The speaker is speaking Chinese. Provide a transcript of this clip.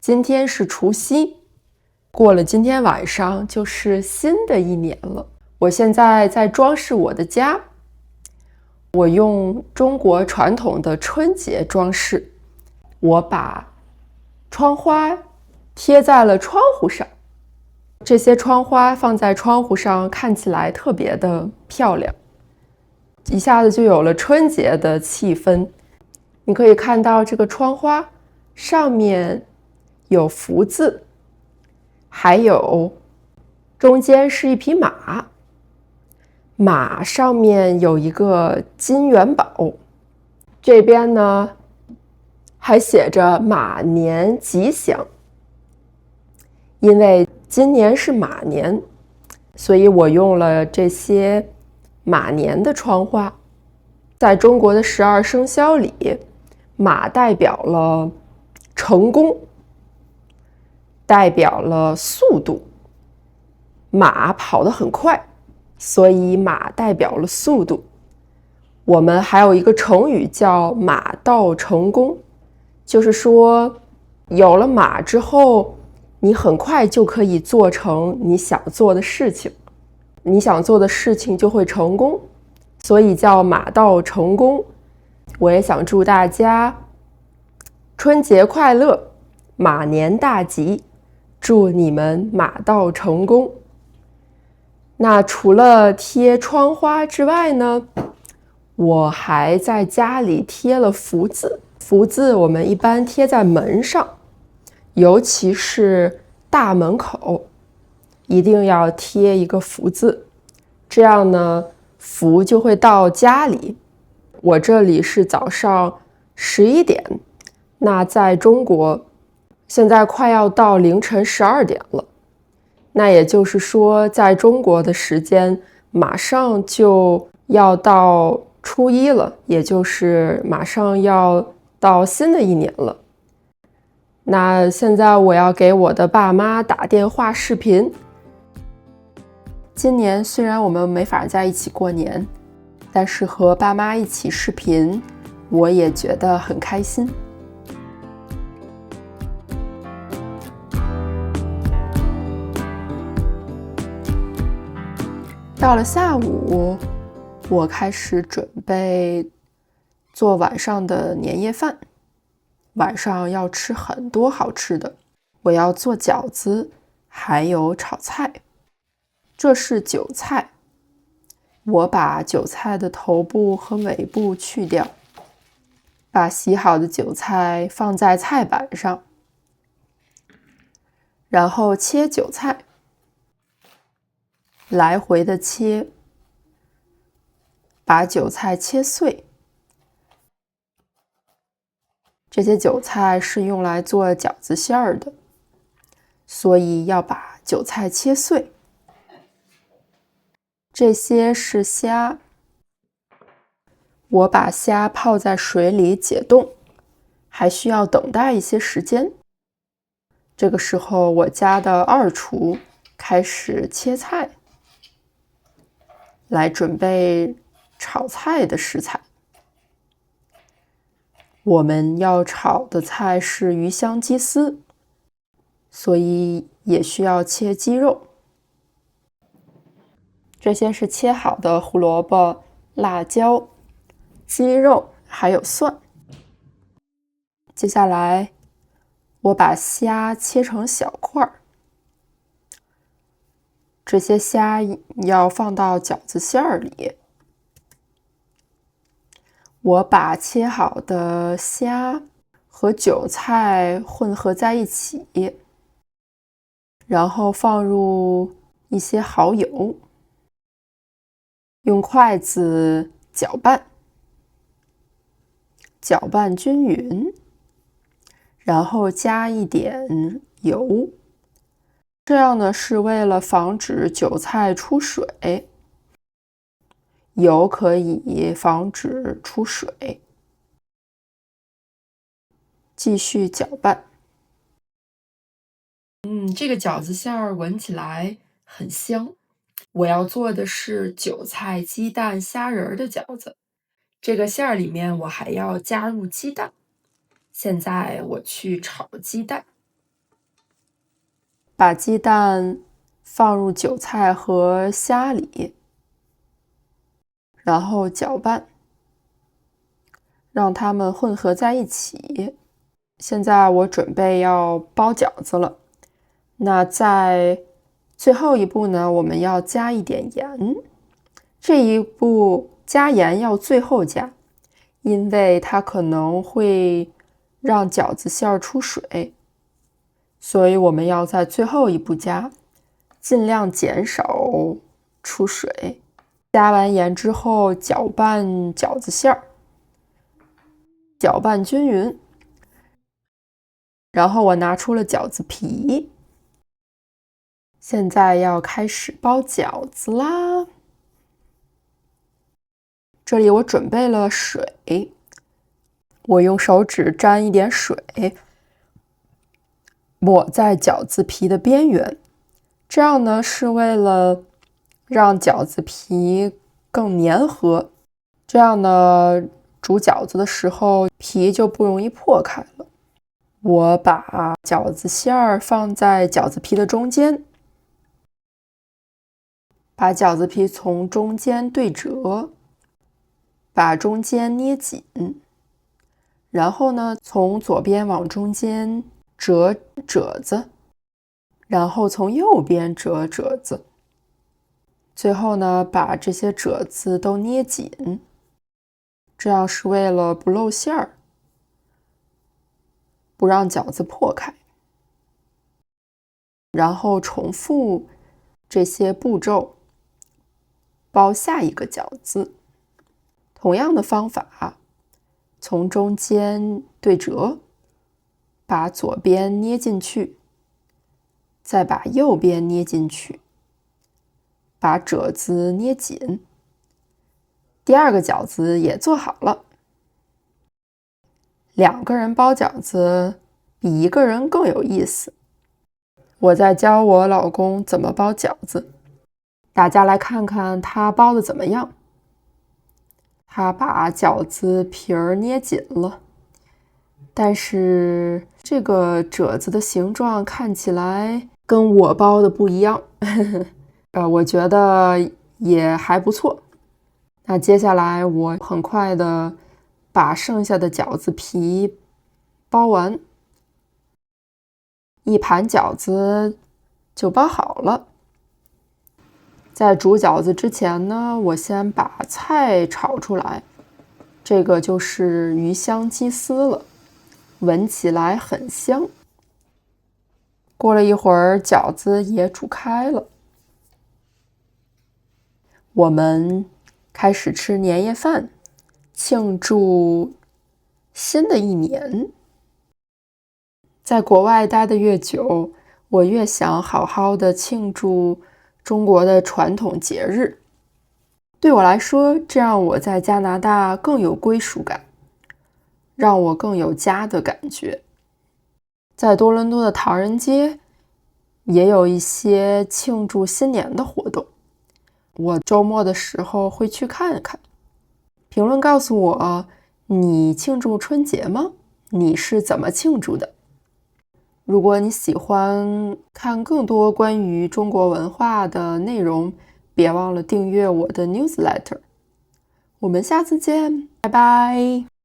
今天是除夕，过了今天晚上就是新的一年了。我现在在装饰我的家，我用中国传统的春节装饰，我把窗花贴在了窗户上。这些窗花放在窗户上，看起来特别的漂亮，一下子就有了春节的气氛。你可以看到这个窗花上面有福字，还有中间是一匹马，马上面有一个金元宝，这边呢还写着马年吉祥。因为今年是马年，所以我用了这些马年的窗花。在中国的12生肖里，马代表了成功，代表了速度。马跑得很快，所以马代表了速度。我们还有一个成语叫马到成功，就是说有了马之后，你很快就可以做成你想做的事情，你想做的事情就会成功，所以叫马到成功。我也想祝大家春节快乐，马年大吉，祝你们马到成功。那除了贴窗花之外呢，我还在家里贴了福字。福字我们一般贴在门上，尤其是大门口，一定要贴一个福字，这样呢，福就会到家里。我这里是早上11点，那在中国现在快要到凌晨12点了，那也就是说在中国的时间马上就要到初一了，也就是马上要到新的一年了。那现在我要给我的爸妈打电话视频。今年虽然我们没法在一起过年，但是和爸妈一起视频，我也觉得很开心。到了下午，我开始准备做晚上的年夜饭。晚上要吃很多好吃的，我要做饺子，还有炒菜。这是韭菜，我把韭菜的头部和尾部去掉，把洗好的韭菜放在菜板上，然后切韭菜，来回的切，把韭菜切碎。这些韭菜是用来做饺子馅儿的，所以要把韭菜切碎。这些是虾，我把虾泡在水里解冻，还需要等待一些时间。这个时候，我家的二厨开始切菜，来准备炒菜的食材。我们要炒的菜是鱼香鸡丝，所以也需要切鸡肉。这些是切好的胡萝卜、辣椒、鸡肉还有蒜。接下来我把虾切成小块，这些虾要放到饺子馅儿里。我把切好的虾和韭菜混合在一起，然后放入一些蚝油，用筷子搅拌均匀，然后加一点油，这样呢是为了防止韭菜出水，油可以防止出水。继续搅拌。这个饺子馅儿闻起来很香。我要做的是韭菜鸡蛋虾仁的饺子，这个馅儿里面我还要加入鸡蛋。现在我去炒鸡蛋。把鸡蛋放入韭菜和虾里，然后搅拌，让它们混合在一起。现在我准备要包饺子了。那在最后一步呢，我们要加一点盐。这一步加盐要最后加，因为它可能会让饺子馅儿出水，所以我们要在最后一步加，尽量减少出水。加完盐之后，搅拌饺子馅儿，搅拌均匀。然后我拿出了饺子皮，现在要开始包饺子啦。这里我准备了水，我用手指沾一点水，抹在饺子皮的边缘，这样呢是为了让饺子皮更粘合，这样呢煮饺子的时候皮就不容易破开了。我把饺子馅儿放在饺子皮的中间，把饺子皮从中间对折，把中间捏紧，然后呢从左边往中间折褶子，然后从右边折褶子，最后呢把这些褶子都捏紧，这样是为了不露馅儿，不让饺子破开。然后重复这些步骤，包下一个饺子。同样的方法，从中间对折，把左边捏进去，再把右边捏进去，把褶子捏紧。第二个饺子也做好了。2个人包饺子比1个人更有意思。我在教我老公怎么包饺子，大家来看看他包的怎么样。他把饺子皮儿捏紧了，但是这个褶子的形状看起来跟我包的不一样。我觉得也还不错。那接下来我很快的把剩下的饺子皮包完，一盘饺子就包好了。在煮饺子之前呢，我先把菜炒出来，这个就是鱼香鸡丝了，闻起来很香。过了一会儿，饺子也煮开了，我们开始吃年夜饭，庆祝新的一年。在国外待得越久，我越想好好的庆祝中国的传统节日。对我来说，这样我在加拿大更有归属感，让我更有家的感觉。在多伦多的唐人街也有一些庆祝新年的活动，我周末的时候会去看看。评论告诉我，你庆祝春节吗？你是怎么庆祝的？如果你喜欢看更多关于中国文化的内容，别忘了订阅我的 newsletter。我们下次见，拜拜。